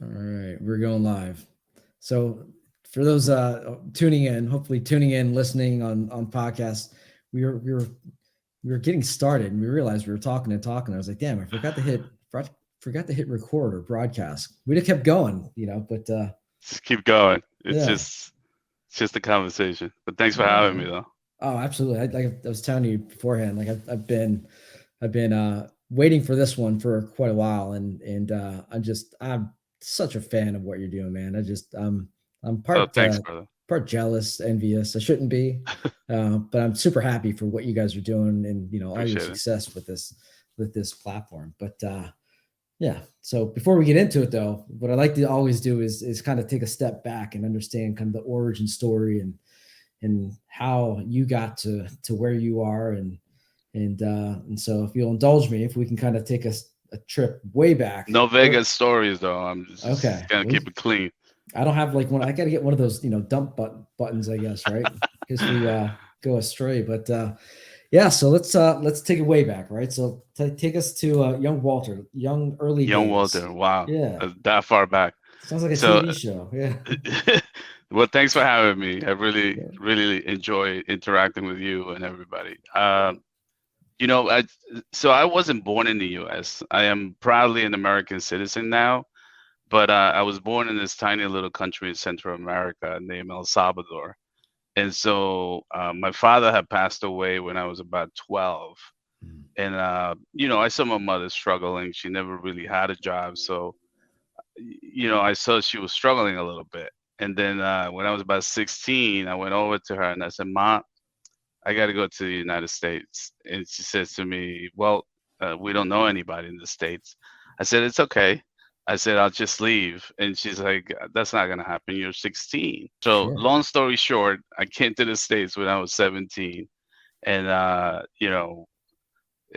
All right, we're going live. So for those tuning in, hopefully tuning in, listening on podcasts, we were getting started and we realized we were talking and talking. I was like, damn, I forgot to hit record or broadcast. We'd have kept going, but Just keep going. yeah, It's just a conversation. But thanks for yeah, having me, man. though. Oh, absolutely. Like I was telling you beforehand, like I've been waiting for this one for quite a while, and I'm such a fan of what you're doing, man. I'm Oh, part thanks, brother. jealous, envious. I shouldn't be, but I'm super happy for what you guys are doing, and all your Appreciate it. success with this platform. But yeah. So before we get into it, though, what I like to always do is kind of take a step back and understand kind of the origin story and how you got to where you are and so if you'll indulge me, if we can kind of take a trip way back. No Where, Vegas stories, though. I'm okay, just gonna keep it clean. I don't have like one. I got to get one of those dump buttons, I guess, right? Because we go astray. But yeah, so let's take it way back, right? So take us to young Walter, young early Young days. Walter. Wow, Yeah, that far back. sounds like a So, TV show. Yeah, well, thanks for having me. I really, yeah. really enjoy interacting with you and everybody. You know, I wasn't born in the U.S. I am proudly an American citizen now, but I was born in this tiny little country in Central America named El Salvador. And so my father had passed away when I was about 12. And, I saw my mother struggling. She never really had a job. So, I saw she was struggling a little bit. And then when I was about 16, I went over to her and I said, "Ma, I got to go to the United States." And she says to me, "Well, we don't know anybody in the States." I said, "It's okay." I said, "I'll just leave." And she's like, "That's not going to happen. You're 16." So, Sure. long story short, I came to the States when I was 17. And,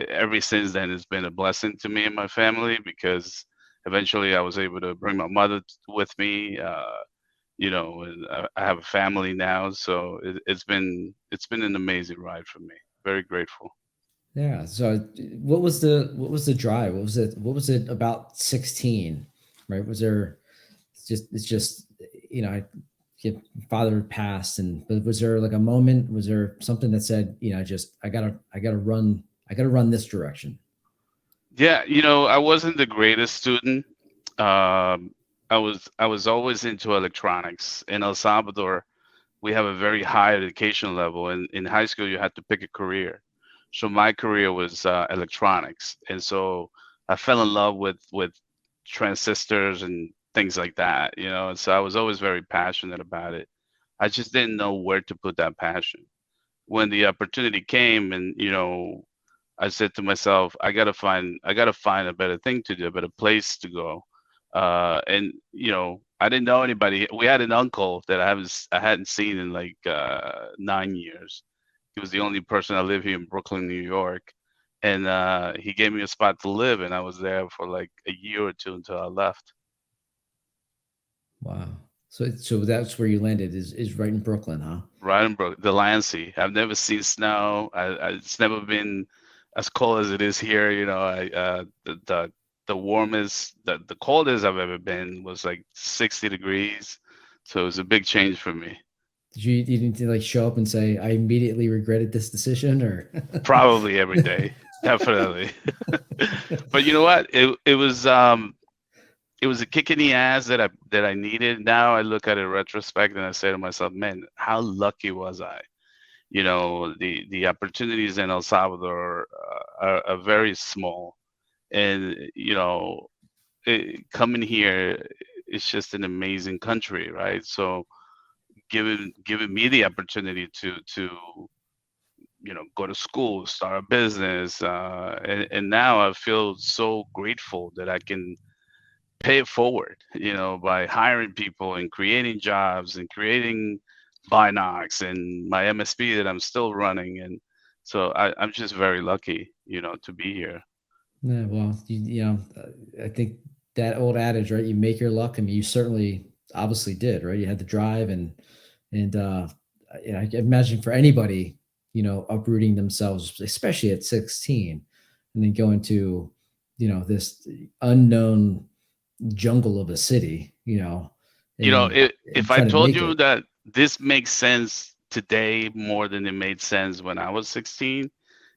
ever since then, it's been a blessing to me and my family because eventually I was able to bring my mother with me. And I have a family now, so it's been an amazing ride for me. Very grateful. Yeah. So what was the drive? What was it about 16? Right? Was there it's just your father passed, and but was there like a moment? Was there something that said, just I gotta run this direction? Yeah, I wasn't the greatest student. Um, I was always into electronics. In El Salvador, we have a very high education level, and in high school you had to pick a career. So my career was electronics, and so I fell in love with transistors and things like that. And so I was always very passionate about it. I just didn't know where to put that passion. When the opportunity came, and I said to myself, I gotta find a better thing to do, a better place to go. And I didn't know anybody. We had an uncle that I hadn't seen in like 9 years. He was the only person that lived here in Brooklyn, New York, and he gave me a spot to live, and I was there for like a year or two until I left. Wow. So that's where you landed is right in Brooklyn, huh? Right in Brooklyn, the Lansing. I've never seen snow. It's never been as cold as it is here. The warmest, the coldest I've ever been was like 60 degrees. So it was a big change for me. You didn't like show up and say I immediately regretted this decision, or Probably every day, definitely. But you know what? It was a kick in the ass that I needed. Now I look at it in retrospect and I say to myself, man, how lucky was I? The opportunities in El Salvador are very small, and coming here, it's just an amazing country, right? So giving me the opportunity to go to school, start a business, and now I feel so grateful that I can pay it forward, by hiring people and creating jobs and creating Binox and my MSP that I'm still running. And so I'm just very lucky, to be here. yeah, well, I think that old adage, right? You make your luck. I mean, you certainly obviously did, right? You had the drive and I can imagine for anybody, uprooting themselves, especially at 16, and then going to, this unknown, jungle of a city, You know, and, if I trying to told make you it. that this makes sense today more than it made sense when I was 16,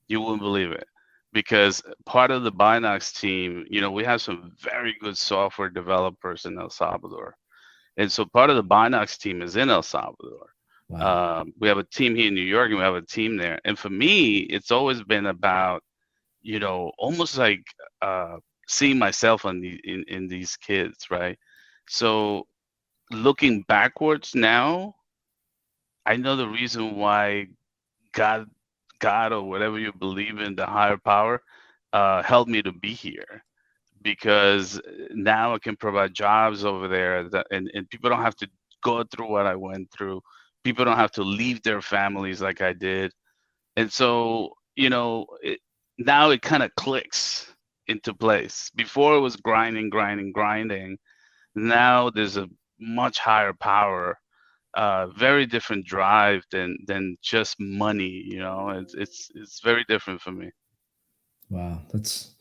you wouldn't believe it. Because part of the Binox team, we have some very good software developers in El Salvador. And so part of the Binox team is in El Salvador. Wow. We have a team here in New York and we have a team there. And for me, it's always been about, almost like uh, seeing myself in these kids, right? So looking backwards now, I know the reason why God, God or whatever you believe in, the higher power, helped me to be here because now I can provide jobs over there and people don't have to go through what I went through. People don't have to leave their families like I did. And so, now it kind of clicks into place. Before it was grinding, grinding, grinding. Now there's a much higher power, very different drive than just money. It's very different for me. Wow. That's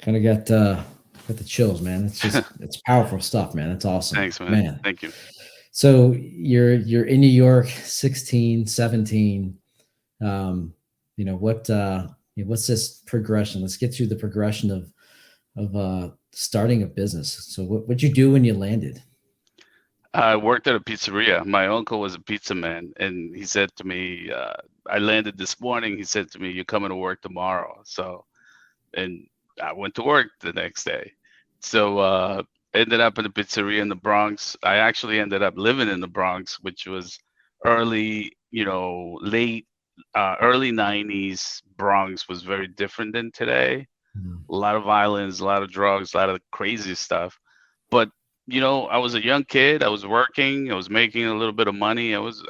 kind of got the chills, man. It's powerful stuff, man. It's awesome, Thanks, man. man. Thank you. So you're in New York, 16, 17. What's this progression? Let's get through the progression of starting a business. So what'd you do when you landed? I worked at a pizzeria. My uncle was a pizza man, and he said to me, I landed this morning. He said to me, "You're coming to work tomorrow." So, and I went to work the next day. So, ended up in a pizzeria in the Bronx. I actually ended up living in the Bronx, which was early, late, early 90s. Bronx was very different than today. Mhm. A lot of violence, a lot of drugs, a lot of crazy stuff. But I was a young kid. I was working. I was making a little bit of money. I was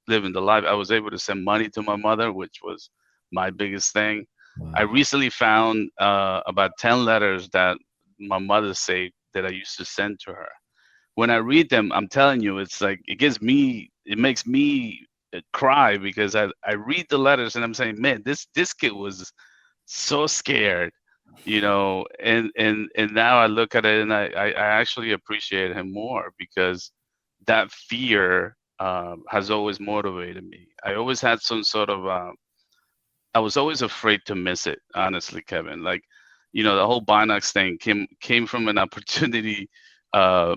living the life. I was able to send money to my mother, which was my biggest thing. I Wow. recently found about 10 letters that my mother saved that I used to send to her. When I read them, I'm telling you, it's like it makes me cry because I read the letters and I'm saying, man, this kid was so scared, and now I look at it and I actually appreciate him more because that fear has always motivated me. I always had some sort of I was always afraid to miss it, honestly, Kevin. Like, the whole Binox thing came from an opportunity uh,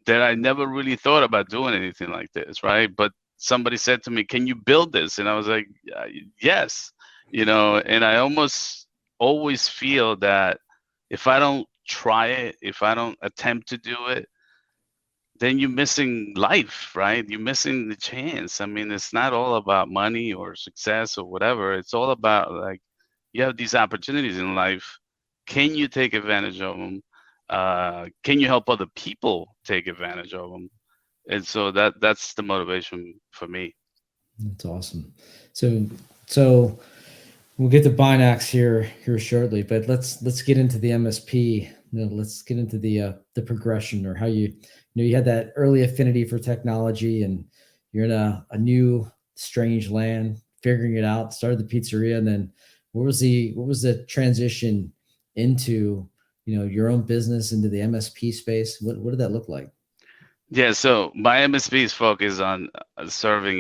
that I never really thought about doing anything like this, right? But somebody said to me, "Can you build this?" And I was like, "Yes," And I almost always feel that if I don't try it, if I don't attempt to do it, then you're missing life, right? You're missing the chance. I mean, it's not all about money or success or whatever. It's all about like you have these opportunities in life. Can you take advantage of them? Can you help other people take advantage of them? And so that's the motivation for me. That's awesome. So we'll get to Binax here shortly, but let's get into the MSP. Let's get into the progression or how you had that early affinity for technology and you're in a new strange land, figuring it out, started the pizzeria, and then what was the transition into your own business into the MSP space? What did that look like? Yeah, so my MSP is focused on serving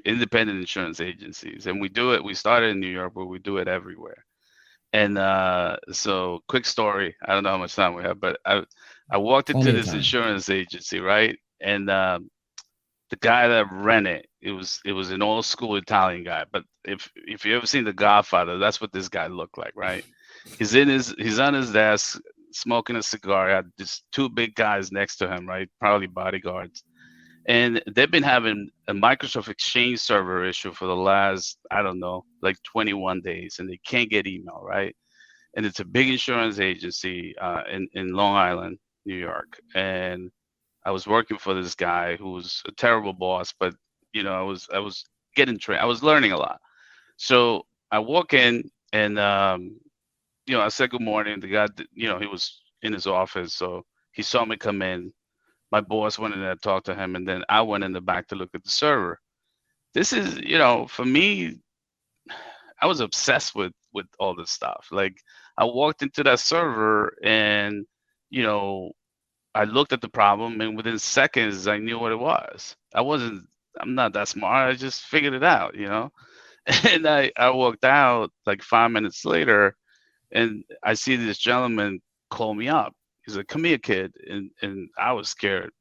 independent insurance agencies, and we do it. We started in New York, but we do it everywhere. And so, quick story. I don't know how much time we have, but I walked into Plenty of this time. insurance agency, right? And the guy that ran it was an old school Italian guy. But if you ever seen The Godfather, that's what this guy looked like, right? He's on his desk smoking a cigar. Had just two big guys next to him, right? Probably bodyguards. And they've been having a Microsoft Exchange server issue for the last, I don't know, like 21 days, and they can't get email, right? And it's a big insurance agency in Long Island, New York. And I was working for this guy who was a terrible boss, but I was getting trained. I was learning a lot. So I walk in and I said good morning. The guy, he was in his office, so he saw me come in. My boss went in there to talk to him, and then I went in the back to look at the server. This is, for me, I was obsessed with all this stuff. Like I walked into that server and, you know, I looked at the problem, and within seconds, I knew what it was. I'm not that smart. I just figured it out, you know? And I walked out like 5 minutes later, and I see this gentleman call me up. He's like, "Come here, kid." And I was scared.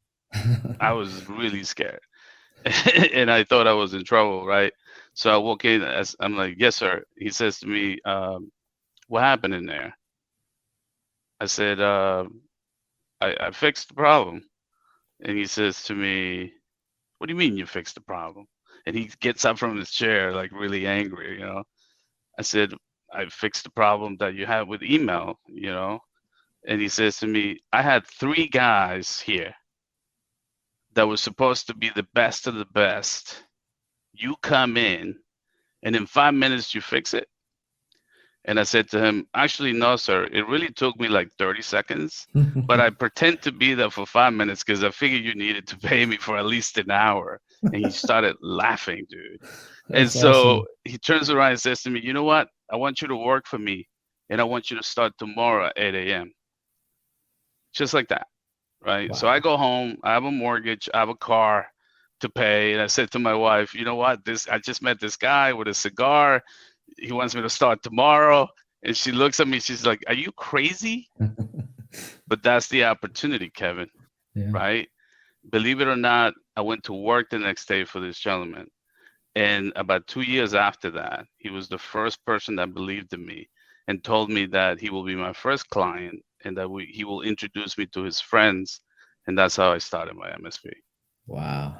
I was really scared. And I thought I was in trouble, right? So I walk in, as I'm like, "Yes, sir." He says to me, "What happened in there?" I said, I fixed the problem." And he says to me, "What do you mean you fixed the problem?" And he gets up from his chair, like really angry, you know. I said, "I fixed the problem that you had with email, you know." And he says to me, "I had three guys here that was supposed to be the best of the best. You come in, and in 5 minutes you fix it." And I said to him, "Actually, no, sir. It really took me like 30 seconds, but I pretend to be there for 5 minutes because I figured you needed to pay me for at least an hour." And he started laughing, dude. And That's so awesome. he turns around and says to me, "You know what? I want you to work for me, and I want you to start tomorrow at 8 a.m." Just like that, right? So I Wow. go home, I have a mortgage, I have a car to pay, and I said to my wife, "You know what? This I just met this guy with a cigar. He wants me to start tomorrow." And she looks at me, she's like, "Are you crazy?" But that's the opportunity, Kevin, Yeah. right? Believe it or not, I went to work the next day for this gentleman. And about 2 years after that, he was the first person that believed in me and told me that he will be my first client and that he will introduce me to his friends. And that's how I started my MSP. Wow.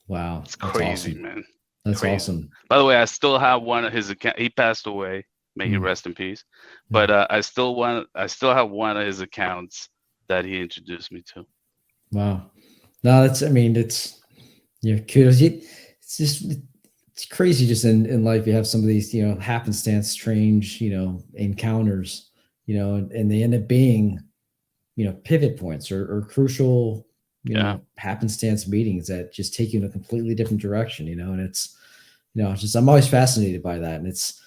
Wow. It's That's crazy, awesome. man. That's Crazy. awesome. By the way, I still have one of his account. He passed away. May he Mm, rest in peace. yeah. But I still have one of his accounts that he introduced me to. Wow. No, that's, I mean, it's, yeah, kudos. It's just, it's crazy just in life. You have some of these, happenstance, strange, encounters, and they end up being, pivot points or crucial, Yeah. happenstance meetings that just take you in a completely different direction, and it's, it's just, I'm always fascinated by that. And it's,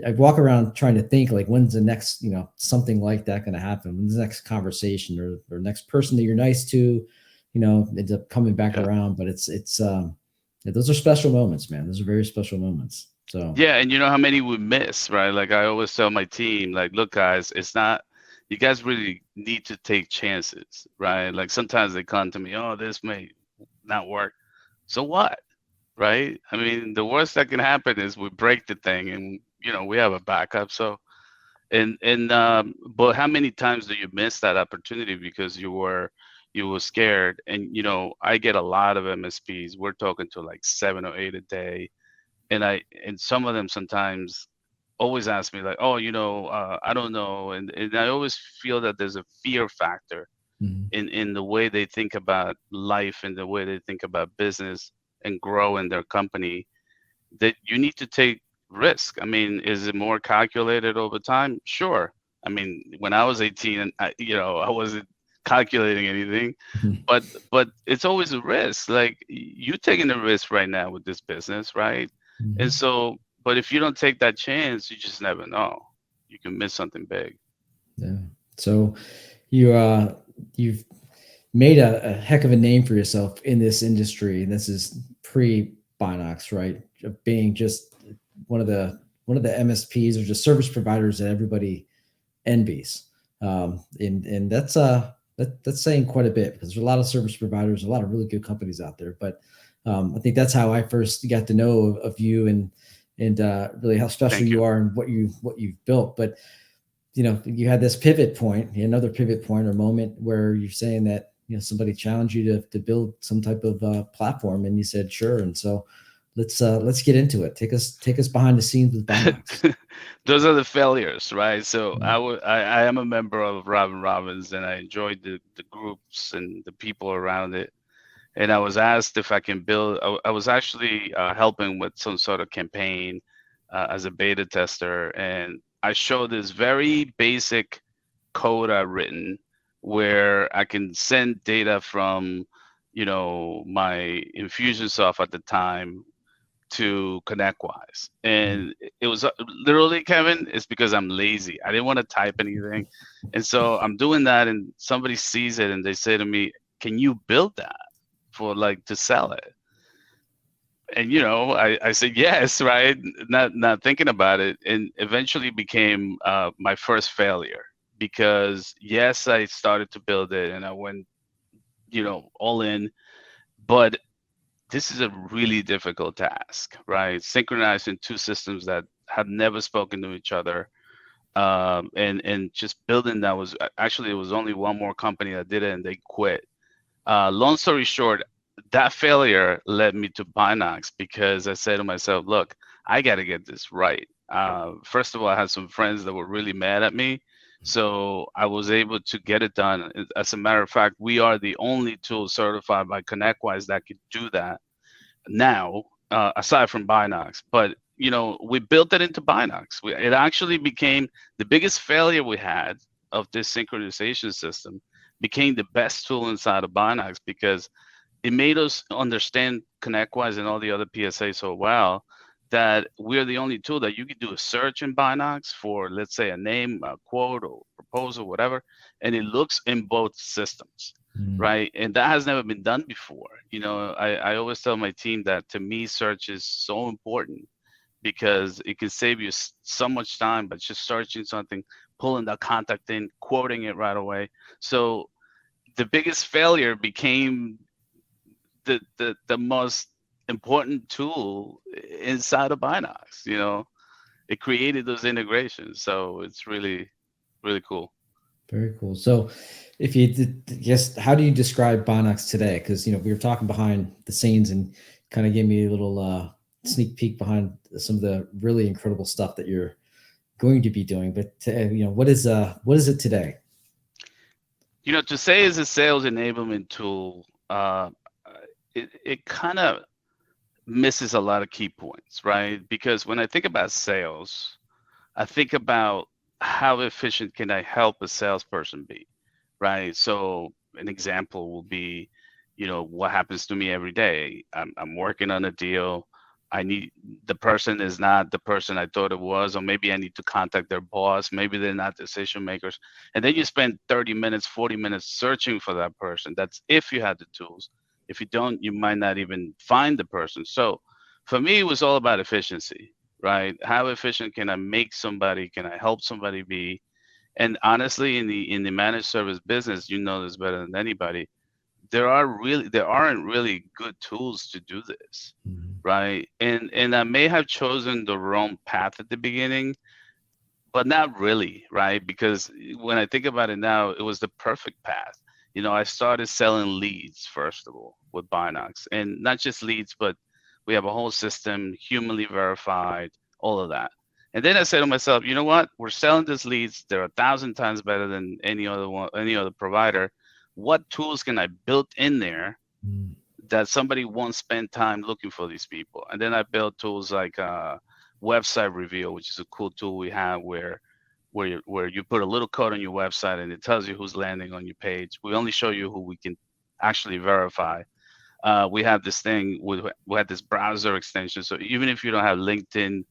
I walk around trying to think like, when's the next, something like that going to happen? When's the next conversation or next person that you're nice to, ends up coming back Yeah. around. But yeah, those are special moments, man. Those are very special moments. So, Yeah, and you know how many we miss, right? Like I always tell my team, like, look, guys, it's not, you guys really need to take chances, right? Like sometimes they come to me, "Oh, this may not work." So what, right? I mean, the worst that can happen is we break the thing and, we have a backup. So, but how many times do you miss that opportunity because you were scared? And, I get a lot of MSPs. We're talking to like 7 or 8 a day, and some of them sometimes always ask me like, "Oh, I don't know," and I always feel that there's a fear factor mhm, in the way they think about life and the way they think about business and grow in their company, that you need to take risk. I mean, is it more calculated over time? Sure. I mean, when I was 18, I wasn't calculating anything, mhm, but it's always a risk. Like you taking a risk right now with this business, right? And mhm. so, but if you don't take that chance, you just never know. You can miss something big. Yeah. So you've made a heck of a name for yourself in this industry, and this is pre Binox, right? Of being just one of the MSPs or just service providers that everybody envies. And that's saying quite a bit because there's a lot of service providers, a lot of really good companies out there. But I think that's how I first got to know of you and really how special Thank you. you are and what you've built. But you had this pivot point, another pivot point or moment where you're saying that somebody challenged you to build some type of platform, and you said sure. And so let's get into it. Take us behind the scenes with Binox. Those are the failures, right? So Mm, I am a member of Robin Robbins, and I enjoyed the groups and the people around it. And I was asked if I can build. I was actually helping with some sort of campaign as a beta tester, and I showed this very basic code I've written where I can send data from, my Infusionsoft at the time to ConnectWise. And it was literally, Kevin, it's because I'm lazy. I didn't want to type anything. And so I'm doing that, and somebody sees it and they say to me, can you build that for like to sell it? And I said yes, right? Not thinking about it, and eventually became my first failure, because yes, I started to build it and I went, all in, but this is a really difficult task, right? Synchronizing two systems that had never spoken to each other, and just building that was actually, it was only one more company that did it and they quit. Long story short, that failure led me to Binox, because I said to myself, look, I got to get this right. First of all, I had some friends that were really mad at me. So I was able to get it done. As a matter of fact, we are the only tool certified by ConnectWise that could do that now, aside from Binox. But we built it into Binox. It actually became the biggest failure we had of this synchronization system, became the best tool inside of Binox, because it made us understand ConnectWise and all the other PSA so well that we're the only tool that you could do a search in Binox for, let's say, a name, a quote, or proposal, whatever, and it looks in both systems, right? And that has never been done before. I always tell my team that, to me, search is so important, because it can save you so much time by just searching something, pulling that contact in, quoting it right away. So the biggest failure became the most important tool inside of Binox. It created those integrations, so it's really, really cool. Very cool. So, if you guess, how do you describe Binox today? Because we were talking behind the scenes and kind of gave me a little sneak peek behind some of the really incredible stuff that you're going to be doing. But what is it today? To say it's a sales enablement tool, it kind of misses a lot of key points, right? Because when I think about sales, I think about how efficient can I help a salesperson be, right? So an example will be, what happens to me every day. I'm working on a deal. The person is not the person I thought it was, or maybe I need to contact their boss. Maybe they're not decision makers. And then you spend 30 minutes, 40 minutes searching for that person. That's if you had the tools. If you don't, you might not even find the person. So for me, it was all about efficiency, right? How efficient can I make somebody? Can I help somebody be? And honestly, in the managed service business, you know this better than anybody. There aren't really good tools to do this, right? And I may have chosen the wrong path at the beginning, but not really, right? Because when I think about it now, it was the perfect path. I started selling leads, first of all, with Binox, and not just leads, but we have a whole system, humanly verified, all of that. And then I said to myself, you know what? We're selling these leads. They're 1,000 times better than any other one, any other provider. What tools can I build in there that somebody won't spend time looking for these people? And then I built tools like website reveal, which is a cool tool we have where you put a little code on your website and it tells you who's landing on your page. We only show you who we can actually verify. We have this thing we had this browser extension, so even if you don't have LinkedIn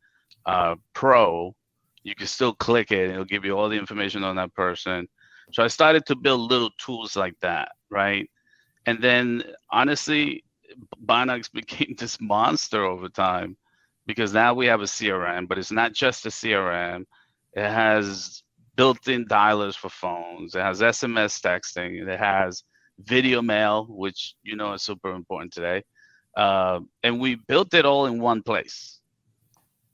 Pro, you can still click it and it'll give you all the information on that person. So I started to build little tools like that, right? And then honestly, Binox became this monster over time, because now we have a CRM, but it's not just a CRM. It has built-in dialers for phones. It has SMS texting. It has video mail, which is super important today. And we built it all in one place,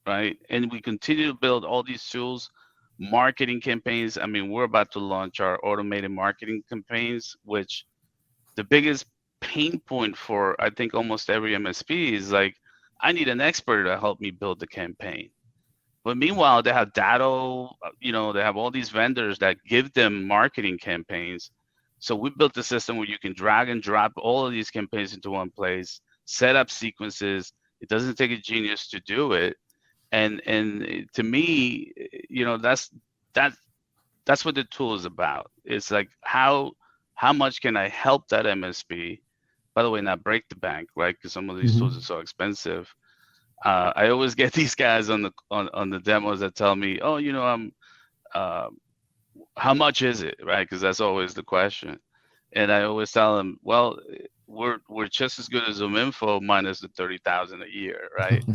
right? And we continue to build all these tools, marketing campaigns. I mean, we're about to launch our automated marketing campaigns, which the biggest pain point for, I think, almost every MSP is like, I need an expert to help me build the campaign. But meanwhile, they have data, they have all these vendors that give them marketing campaigns. So we built a system where you can drag and drop all of these campaigns into one place, set up sequences. It doesn't take a genius to do it. And to me, that's what the tool is about. It's like how much can I help that MSP? By the way, not break the bank, right? Because some of these tools are so expensive. I always get these guys on the demos that tell me, oh, I'm uh, how much is it, right? Because that's always the question. And I always tell them, well, we're just as good as Zoom minus the 30,000 a year, right?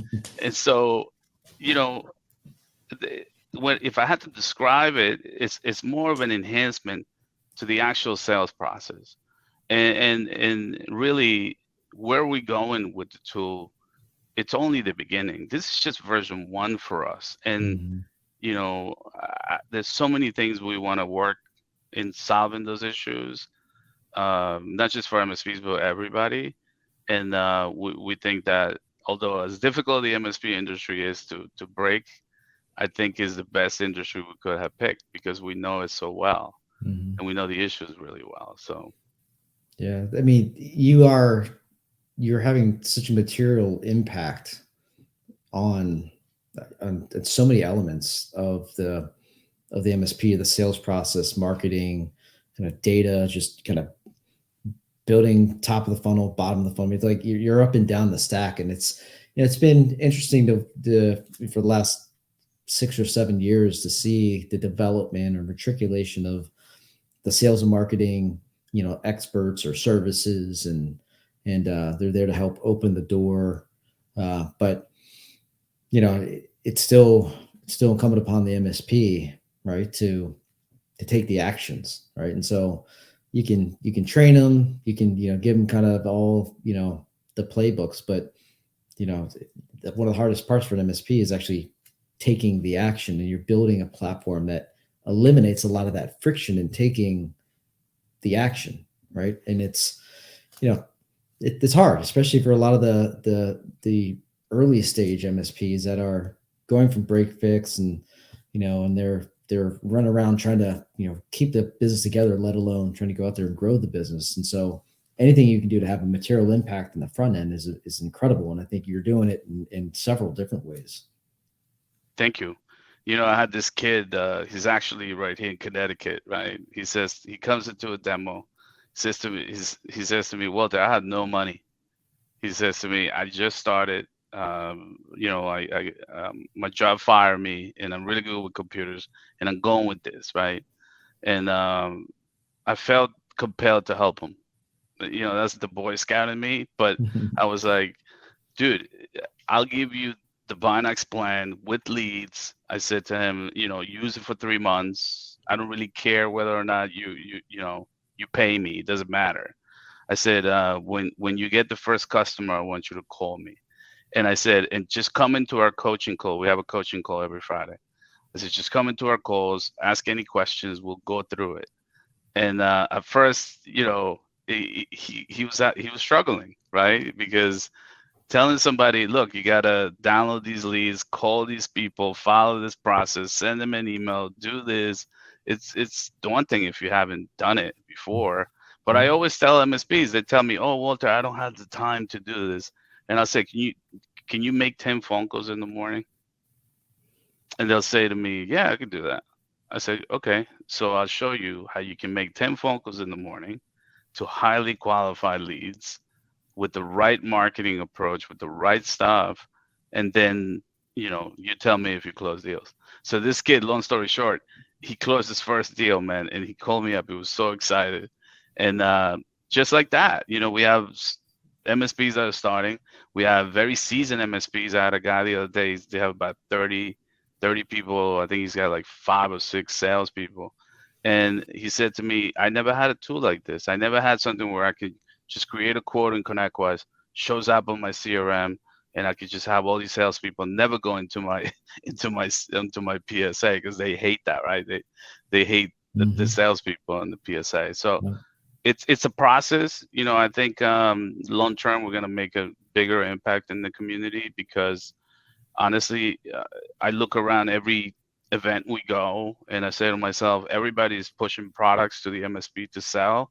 And so, you know, the, when if I had to describe it, it's more of an enhancement to the actual sales process, and really where we going with the tool. It's only the beginning. This is just version one for us, and Mhm. there's so many things we want to work in solving those issues, not just for MSPs but everybody. And we think that although as difficult the MSP industry is to break, I think is the best industry we could have picked because we know it so well Mhm. and we know the issues really well. So Yeah, I mean, you're having such a material impact on on so many elements of the MSP, the sales process, marketing, kind of data, just kind of building top of the funnel, bottom of the funnel. It's like you're up and down the stack, and it's been interesting for the last 6 or 7 years to see the development or matriculation of the sales and marketing, experts or services, and they're there to help open the door. But it's still incumbent upon the MSP, right, to take the actions, right? And so you can train them, you can give them kind of all the playbooks, but you know one of the hardest parts for an MSP is actually taking the action, and you're building a platform that eliminates a lot of that friction in taking the action, right? And you know it's hard, especially for a lot of the early stage MSPs that are going from break fix, and they're running around trying to keep the business together, let alone trying to go out there and grow the business. And so anything you can do to have a material impact in the front end is incredible, and I think you're doing it in several different ways. thank you. I had this kid. He's actually right here in Connecticut, right? He says he comes into a demo. He says to me, Walter, I had no money. He says to me, I just started. My job fired me, and I'm really good with computers, and I'm going with this, right? And I felt compelled to help him. That's the Boy Scout in me. But I was like, dude, I'll give you the Binox plan with leads. I said to him, use it for 3 months. I don't really care whether or not you pay me. It doesn't matter. I said, when you get the first customer, I want you to call me. And I said, and just come into our coaching call. We have a coaching call every Friday. I said, just come into our calls, ask any questions. We'll go through it. And at first, he was struggling, right? Because telling somebody, look, you gotta download these leads, call these people, follow this process, send them an email, do this. It's daunting if you haven't done it before. But I Yeah. always tell MSPs, they tell me, oh, Walter, I don't have the time to do this. And I'll say, can you make 10 phone calls in the morning? And they'll say to me, yeah, I can do that. I say, okay, so I'll show you how you can make 10 phone calls in the morning to highly qualified leads with the right marketing approach, with the right stuff, and then you tell me if you close deals. So this kid, long story short, he closed his first deal, man, and he called me up. He was so excited, and just like that, we have MSPs that are starting. We have very seasoned MSPs. I had a guy the other day. They have about 30 people. I think he's got like 5 or 6 salespeople. And he said to me, I never had a tool like this. I never had something where I could just create a quote in ConnectWise, shows up on my CRM, and I could just have all these salespeople never go into my into my PSA because they hate that, right? They hate the Hmm. salespeople in the PSA. So Yeah. it's a process. I think long term we're gonna make a bigger impact in the community because honestly, I look around every event we go and I say to myself, everybody's pushing products to the MSP to sell,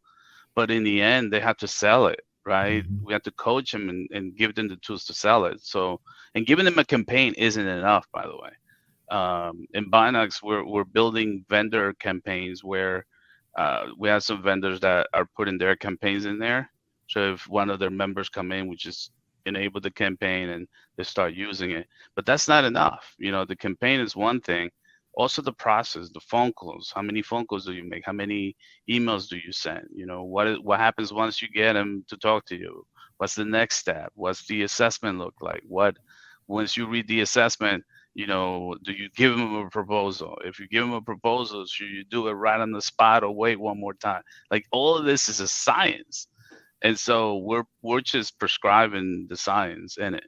but in the end, they have to sell it, right? Mhm. We have to coach them and give them the tools to sell it. So, and giving them a campaign isn't enough, by the way. In Binox, we're building vendor campaigns where we have some vendors that are putting their campaigns in there. So if one of their members come in, we just enable the campaign and they start using it. But that's not enough. The campaign is one thing. Also the process, the phone calls. How many phone calls do you make? How many emails do you send? What happens once you get them to talk to you? What's the next step? What's the assessment look like? What once you read the assessment, do you give them a proposal? If you give them a proposal, should you do it right on the spot or wait one more time? Like all of this is a science, and so we're just prescribing the science in it.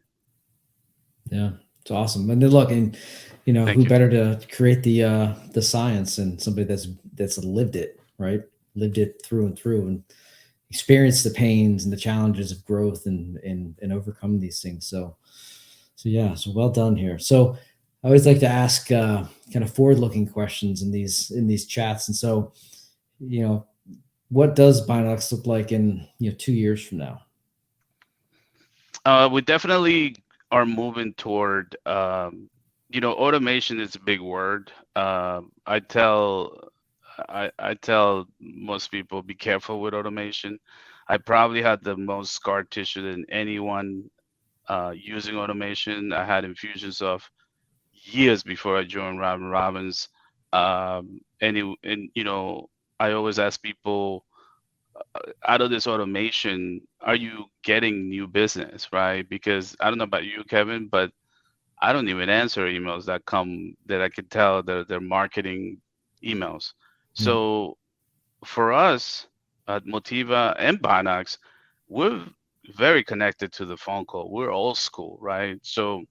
Yeah, it's awesome. And then look, and Thank who you. better to create the science and somebody that's lived it, right? Lived it through and through, and experienced the pains and the challenges of growth and overcome these things. So yeah, so well done here. So I always like to ask kind of forward-looking questions in these chats, and so you know, what does Binox look like in 2 years from now? We definitely are moving toward, automation is a big word. I tell most people be careful with automation. I probably had the most scar tissue than anyone using automation. I had infusions of years before I joined Robin Robbins. And I always ask people, out of this automation, are you getting new business, right? Because I don't know about you, Kevin, but I don't even answer emails that come that I could tell they're marketing emails. Mm, So for us at Motiva and Binox, we're very connected to the phone call. We're old school, right? So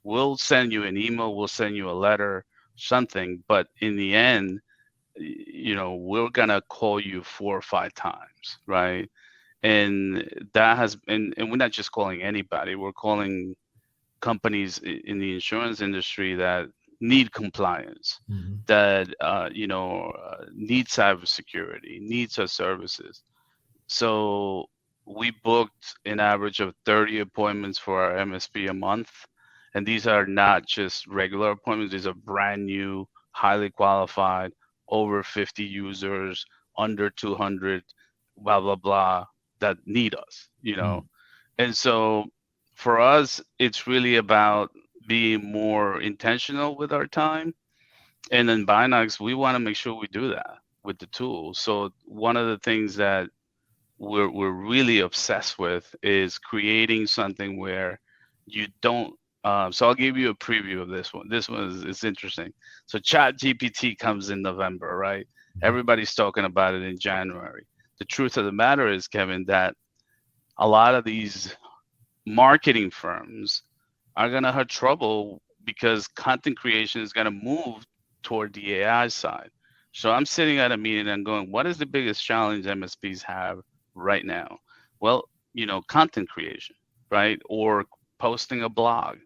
we'll send you an email, we'll send you a letter, something, but in the end, we're gonna call you 4 or 5 times, right? And we're not just calling anybody, we're calling companies in the insurance industry that need compliance, mhm, that need cybersecurity, needs our services. So we booked an average of 30 appointments for our MSP a month. And these are not just regular appointments, these are brand new, highly qualified, over 50 users, under 200, blah, blah, blah, that need us. mm, And so for us, it's really about being more intentional with our time. And in Binox, we want to make sure we do that with the tools. So one of the things that we're really obsessed with is creating something where you don't. So I'll give you a preview of this one. This one is interesting. So Chat GPT comes in November, right? mhm, Everybody's talking about it in January. The truth of the matter is, Kevin, that a lot of these marketing firms are going to have trouble because content creation is going to move toward the AI side. So I'm sitting at a meeting and going, what is the biggest challenge MSPs have right now? Well, content creation, right? Or posting a blog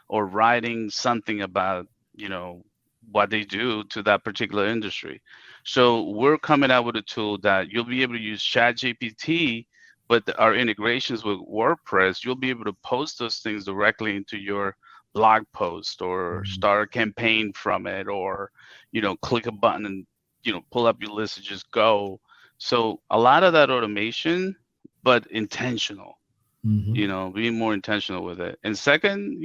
or writing something about, you know, what they do to that particular industry. So we're coming out with a tool that you'll be able to use ChatGPT, but our integrations with WordPress, you'll be able to post those things directly into your blog post or mhm, start a campaign from it, or click a button and pull up your list and just go. So a lot of that automation, but intentional, mhm. being more intentional with it. And second,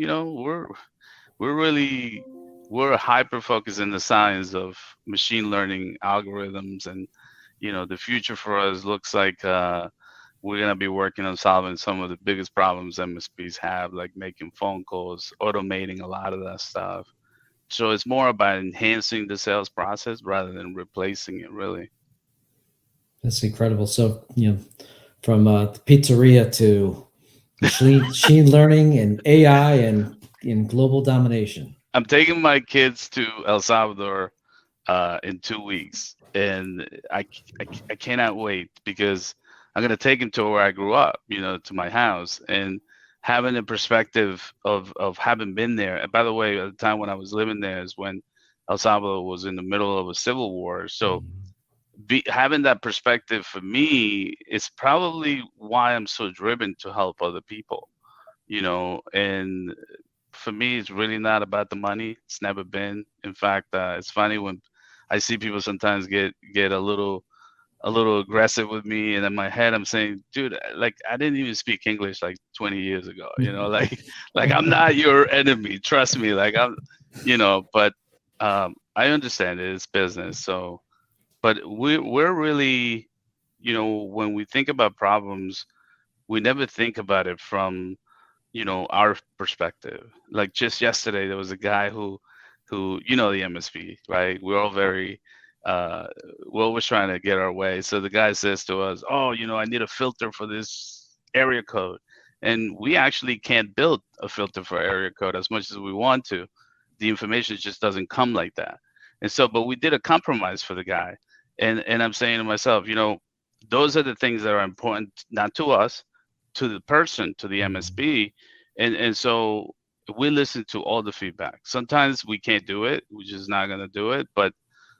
we're hyper focused in the science of machine learning algorithms, and the future for us looks like we're going to be working on solving some of the biggest problems MSPs have, like making phone calls, automating a lot of that stuff. So it's more about enhancing the sales process rather than replacing it, really. That's incredible. So from the pizzeria to machine learning and AI and in global domination. I'm taking my kids to El Salvador in 2 weeks, and I cannot wait because I'm gonna take them to where I grew up, to my house, and having a perspective of having been there. And by the way, at the time when I was living there is when El Salvador was in the middle of a civil war. So Mhm, having that perspective for me is probably why I'm so driven to help other people. And for me, it's really not about the money. It's never been. In fact, it's funny when I see people sometimes get a little a little aggressive with me, and in my head I'm saying, dude, like I didn't even speak English like 20 years ago, like I'm not your enemy, trust me, like I'm, but I understand it's business. So but we're really, when we think about problems, we never think about it from, our perspective. Like just yesterday, there was a guy who, the MSP, right? We're all very, uh, we're always trying to get our way. So the guy says to us, "Oh, I need a filter for this area code," and we actually can't build a filter for area code as much as we want to. The information just doesn't come like that. And so, but we did a compromise for the guy, and I'm saying to myself, those are the things that are important, not to us, to the person, to the MSP. And so we listen to all the feedback. Sometimes we can't do it, we're just not going to do it. But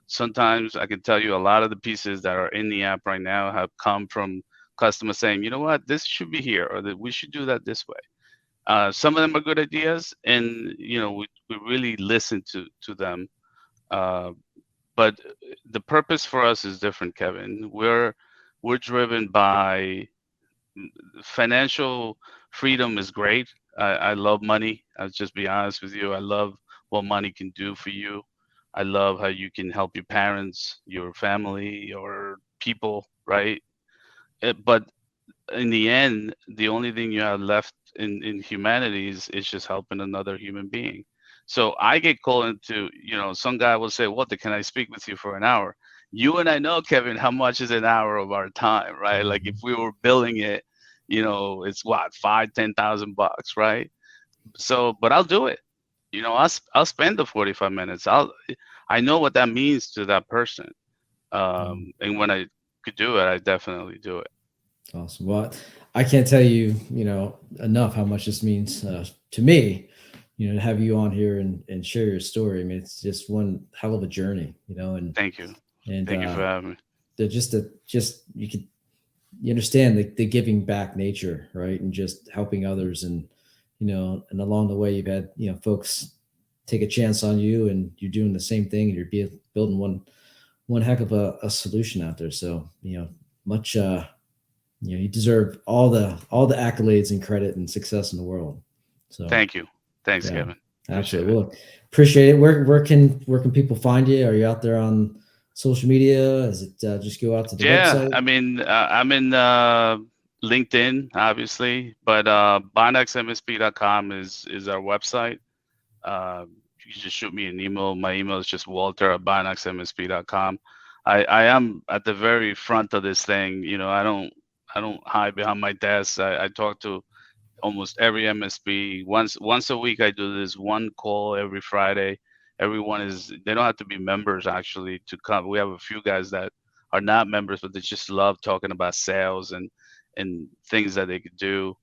sometimes I can tell you a lot of the pieces that are in the app right now have come from customers saying, you know what, this should be here, or that we should do that this way. Some of them are good ideas, and we really listen to them. uh, but the purpose for us is different, Kevin. We're driven by financial freedom. Is great. I love money. I'll just be honest with you. I love what money can do for you. I love how you can help your parents, your family, your people, right? But in the end, the only thing you have left in humanity is just helping another human being. So I get called into, some guy will say, "What? Can I speak with you for an hour?" You and I know, Kevin, how much is an hour of our time, right? Like if we were billing it, it's what, 5, 10,000 bucks, right? So, but I'll do it. I'll spend the 45 minutes. I know what that means to that person. And when I could do it, I definitely do it. Awesome. Well, I can't tell you, enough how much this means to me, to have you on here and share your story. I mean, it's just one hell of a journey, and Thank you. and Thank you for having me. just you understand the giving back nature, right, and just helping others, and and along the way you've had folks take a chance on you, and you're doing the same thing, and you're building one heck of a solution out there. So much you deserve all the accolades and credit and success in the world. So Thank you. Thanks, yeah, Kevin. absolutely. Well, appreciate it. Where can people find you? Are you out there on social media? Is it just go out to the Yeah, website? I mean, I'm in LinkedIn, obviously, but BinoxMSP.com is our website. You can just shoot me an email. My email is just walter@binoxmsp.com. I am at the very front of this thing. I don't hide behind my desk. I talk to almost every MSP. Once a week, I do this one call every Friday. They don't have to be members actually to come. We have a few guys that are not members, but they just love talking about sales and things that they could do.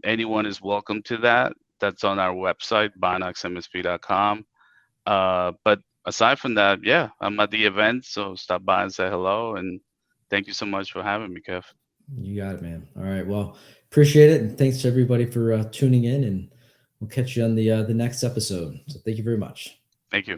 Anyone is welcome to that. That's on our website, binoxmsp.com. But aside from that, yeah, I'm at the event, so stop by and say hello. And thank you so much for having me, Kev. You got it, man. All right. Well, appreciate it, and thanks to everybody for tuning in. And we'll catch you on the next episode. So thank you very much. Thank you.